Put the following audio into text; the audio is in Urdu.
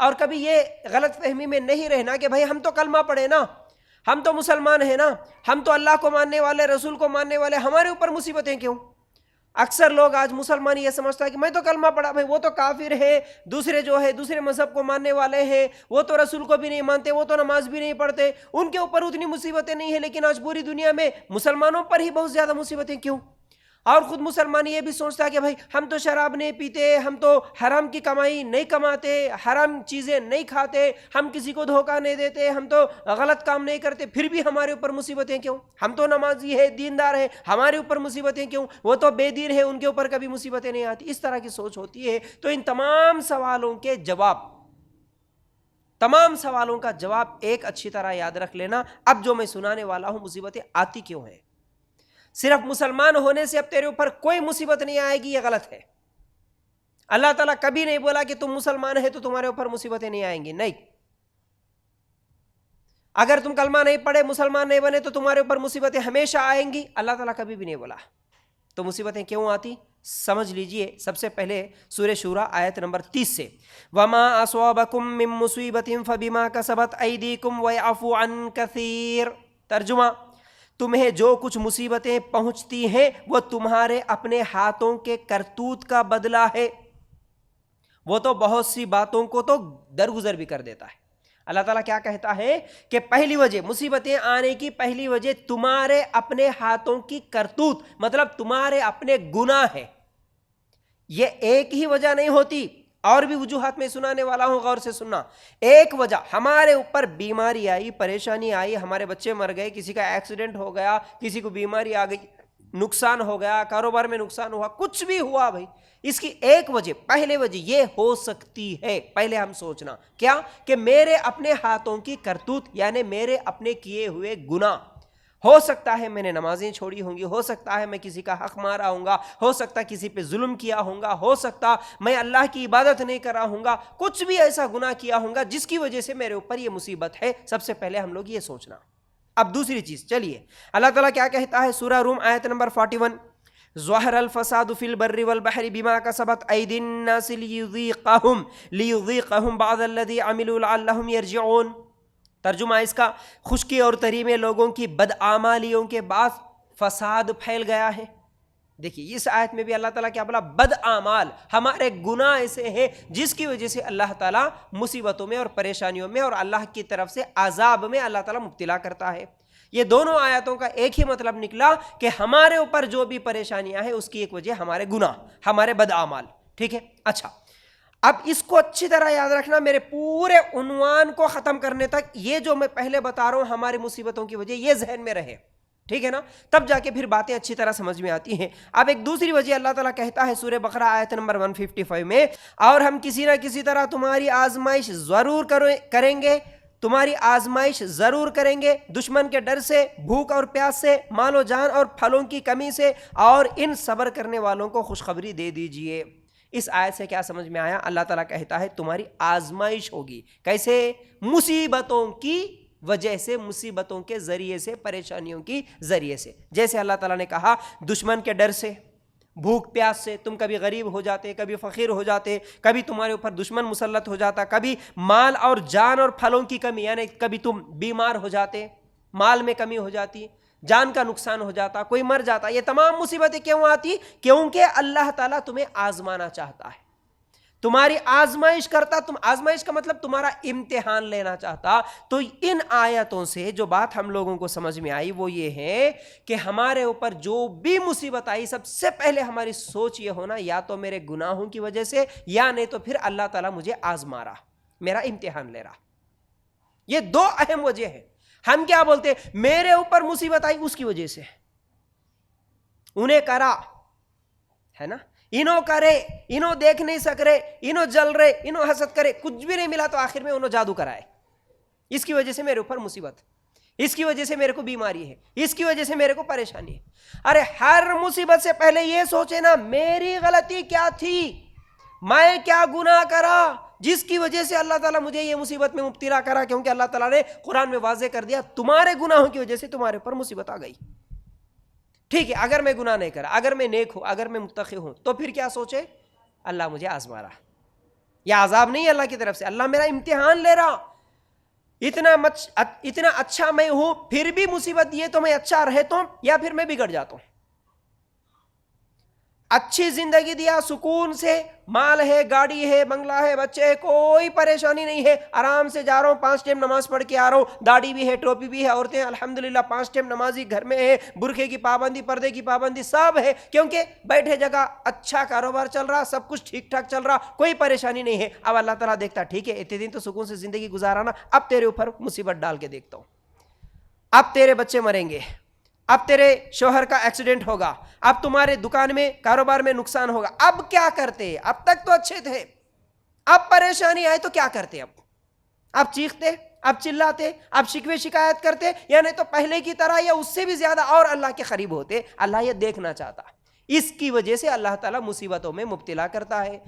اور کبھی یہ غلط فہمی میں نہیں رہنا کہ بھائی ہم تو کلمہ پڑھے نا، ہم تو مسلمان ہیں نا، ہم تو اللہ کو ماننے والے، رسول کو ماننے والے، ہمارے اوپر مصیبتیں کیوں؟ اکثر لوگ آج مسلمان یہ سمجھتا ہے کہ میں تو کلمہ پڑھا، بھائی وہ تو کافر ہے، دوسرے جو ہے دوسرے مذہب کو ماننے والے ہیں، وہ تو رسول کو بھی نہیں مانتے، وہ تو نماز بھی نہیں پڑھتے، ان کے اوپر اتنی مصیبتیں نہیں ہیں، لیکن آج پوری دنیا میں مسلمانوں پر ہی بہت زیادہ مصیبتیں کیوں؟ اور خود مسلمان یہ بھی سوچتا ہے کہ بھائی ہم تو شراب نہیں پیتے، ہم تو حرام کی کمائی نہیں کماتے، حرام چیزیں نہیں کھاتے، ہم کسی کو دھوکہ نہیں دیتے، ہم تو غلط کام نہیں کرتے، پھر بھی ہمارے اوپر مصیبتیں کیوں؟ ہم تو نمازی ہے، دیندار ہے، ہمارے اوپر مصیبتیں کیوں؟ وہ تو بے دین ہے، ان کے اوپر کبھی مصیبتیں نہیں آتی۔ اس طرح کی سوچ ہوتی ہے۔ تو ان تمام سوالوں کا جواب ایک اچھی طرح یاد رکھ لینا، اب جو میں سنانے والا ہوں مصیبتیں آتی کیوں ہیں؟ صرف مسلمان ہونے سے اب تیرے اوپر کوئی مصیبت نہیں آئے گی، یہ غلط ہے۔ اللہ تعالیٰ کبھی نہیں بولا کہ تم مسلمان ہے تو تمہارے اوپر مصیبتیں نہیں آئیں گی، نہیں۔ اگر تم کلمہ نہیں پڑھے، مسلمان نہیں بنے تو تمہارے اوپر مصیبتیں ہمیشہ آئیں گی، اللہ تعالیٰ کبھی بھی نہیں بولا۔ تو مصیبتیں کیوں آتی سمجھ لیجئے۔ سب سے پہلے سورہ شورى آیت نمبر 30 سے، وَمَا أَصَابَكُم مِّن مُّصِيبَةٍ فَبِمَا كَسَبَتْ أَيْدِيكُمْ وَيَعْفُو عَن كَثِيرٍ۔ ترجمہ، تمہیں جو کچھ مصیبتیں پہنچتی ہیں وہ تمہارے اپنے ہاتھوں کے کرتوت کا بدلہ ہے۔ وہ تو بہت سی باتوں کو تو درگزر بھی کر دیتا ہے۔ اللہ تعالیٰ کیا کہتا ہے کہ پہلی وجہ مصیبتیں آنے کی پہلی وجہ تمہارے اپنے ہاتھوں کی کرتوت، مطلب تمہارے اپنے گناہ ہے۔ یہ ایک ہی وجہ نہیں ہوتی، اور بھی وجوہات میں سنانے والا ہوں، غور سے سننا۔ ایک وجہ ہمارے اوپر بیماری آئی، پریشانی آئی، ہمارے بچے مر گئے، کسی کا ایکسیڈنٹ ہو گیا، کسی کو بیماری آ گئی، نقصان ہو گیا، کاروبار میں نقصان ہوا، کچھ بھی ہوا بھائی، اس کی ایک وجہ، پہلے وجہ یہ ہو سکتی ہے۔ پہلے ہم سوچنا کیا کہ میرے اپنے ہاتھوں کی کرتوت، یعنی میرے اپنے کیے ہوئے گناہ۔ ہو سکتا ہے میں نے نمازیں چھوڑی ہوں گی، ہو سکتا ہے میں کسی کا حق مارا ہوں گا، ہو سکتا ہے کسی پہ ظلم کیا ہوں گا، ہو سکتا میں اللہ کی عبادت نہیں کرا ہوں گا، کچھ بھی ایسا گناہ کیا ہوں گا جس کی وجہ سے میرے اوپر یہ مصیبت ہے۔ سب سے پہلے ہم لوگ یہ سوچنا۔ اب دوسری چیز، چلیے اللہ تعالیٰ کیا کہتا ہے سورہ روم آیت نمبر 41، ظہر الفساد فی البر والبحر بما کسبت ایدی الناس لیذیقہم بعض الذی عملوا لعلہم یرجعون۔ ترجمہ اس کا، خشکی اور تری میں لوگوں کی بدعمالیوں کے بعد فساد پھیل گیا ہے۔ دیکھیے اس آیت میں بھی اللہ تعالیٰ کیا بولا؟ بدعمال، ہمارے گناہ ایسے ہیں جس کی وجہ سے اللہ تعالیٰ مصیبتوں میں اور پریشانیوں میں اور اللہ کی طرف سے عذاب میں اللہ تعالیٰ مبتلا کرتا ہے۔ یہ دونوں آیاتوں کا ایک ہی مطلب نکلا کہ ہمارے اوپر جو بھی پریشانیاں ہیں اس کی ایک وجہ ہمارے گناہ، ہمارے بدعمال۔ ٹھیک ہے، اچھا اب اس کو اچھی طرح یاد رکھنا، میرے پورے عنوان کو ختم کرنے تک یہ جو میں پہلے بتا رہا ہوں ہماری مصیبتوں کی وجہ، یہ ذہن میں رہے، ٹھیک ہے نا؟ تب جا کے پھر باتیں اچھی طرح سمجھ میں آتی ہیں۔ اب ایک دوسری وجہ اللہ تعالیٰ کہتا ہے سورہ بقرہ آیت نمبر 155 میں، اور ہم کسی نہ کسی طرح تمہاری آزمائش ضرور کریں گے، تمہاری آزمائش ضرور کریں گے، دشمن کے ڈر سے، بھوک اور پیاس سے، مال و جان اور پھلوں کی کمی سے، اور ان صبر کرنے والوں کو خوشخبری دے دیجئے۔ اس آیت سے کیا سمجھ میں آیا؟ اللہ تعالیٰ کہتا ہے تمہاری آزمائش ہوگی، کیسے؟ مصیبتوں کی وجہ سے، مصیبتوں کے ذریعے سے، پریشانیوں کی ذریعے سے۔ جیسے اللہ تعالیٰ نے کہا دشمن کے ڈر سے، بھوک پیاس سے، تم کبھی غریب ہو جاتے، کبھی فقیر ہو جاتے، کبھی تمہارے اوپر دشمن مسلط ہو جاتا، کبھی مال اور جان اور پھلوں کی کمی، یعنی کبھی تم بیمار ہو جاتے، مال میں کمی ہو جاتی، جان کا نقصان ہو جاتا، کوئی مر جاتا۔ یہ تمام مصیبتیں کیوں آتی؟ کیونکہ اللہ تعالیٰ تمہیں آزمانا چاہتا ہے، تمہاری آزمائش کرتا۔ تم آزمائش کا مطلب تمہارا امتحان لینا چاہتا۔ تو ان آیتوں سے جو بات ہم لوگوں کو سمجھ میں آئی وہ یہ ہے کہ ہمارے اوپر جو بھی مصیبت آئی، سب سے پہلے ہماری سوچ یہ ہونا یا تو میرے گناہوں کی وجہ سے، یا نہیں تو پھر اللہ تعالیٰ مجھے آزما رہا، میرا امتحان لے رہا۔ یہ دو اہم وجہ ہیں۔ ہم کیا بولتے ہیں؟ میرے اوپر مصیبت آئی اس کی وجہ سے، انہیں کرا ہے نا، انہوں کرے، انہوں دیکھ نہیں سک رہے، انہوں جل رہے، انہوں حسد کرے، کچھ بھی نہیں ملا تو آخر میں انہوں جادو کرائے، اس کی وجہ سے میرے اوپر مصیبت، اس کی وجہ سے میرے کو بیماری ہے، اس کی وجہ سے میرے کو پریشانی ہے۔ ارے ہر مصیبت سے پہلے یہ سوچے نا میری غلطی کیا تھی، میں کیا گناہ کرا جس کی وجہ سے اللہ تعالیٰ مجھے یہ مصیبت میں مبتلا کرا؟ کیونکہ اللہ تعالیٰ نے قرآن میں واضح کر دیا تمہارے گناہوں کی وجہ سے تمہارے اوپر مصیبت آ گئی۔ ٹھیک ہے، اگر میں گناہ نہیں کرا، اگر میں نیک ہوں، اگر میں متقی ہوں، تو پھر کیا سوچے؟ اللہ مجھے آزما رہا، یہ عذاب نہیں ہے اللہ کی طرف سے، اللہ میرا امتحان لے رہا، اتنا اچھا میں ہوں پھر بھی مصیبت یہ تو میں اچھا رہتا ہوں یا پھر میں بگڑ جاتا ہوں. اچھی زندگی دیا، سکون سے، مال ہے، گاڑی ہے، بنگلہ ہے، بچے ہے، کوئی پریشانی نہیں ہے، آرام سے جا رہا ہوں، 5 ٹائم نماز پڑھ کے آ رہا ہوں، داڑھی بھی ہے، ٹوپی بھی ہے، عورتیں الحمدللہ 5 ٹائم نمازی گھر میں ہے، برقعے کی پابندی، پردے کی پابندی سب ہے، کیونکہ بیٹھے جگہ اچھا کاروبار چل رہا، سب کچھ ٹھیک ٹھاک چل رہا، کوئی پریشانی نہیں ہے. اب اللہ تعالیٰ دیکھتا ٹھیک ہے اتنے دن تو سکون سے زندگی گزارا نا، اب تیرے اوپر مصیبت ڈال کے دیکھتا ہوں، اب تیرے بچے مریں گے، اب تیرے شوہر کا ایکسیڈنٹ ہوگا، اب تمہارے دکان میں کاروبار میں نقصان ہوگا. اب کیا کرتے؟ اب تک تو اچھے تھے، اب پریشانی آئے تو کیا کرتے؟ اب چیختے، اب چلاتے، اب شکوے شکایت کرتے، یا نہیں تو پہلے کی طرح یا اس سے بھی زیادہ اور اللہ کے قریب ہوتے. اللہ یہ دیکھنا چاہتا، اس کی وجہ سے اللہ تعالیٰ مصیبتوں میں مبتلا کرتا ہے.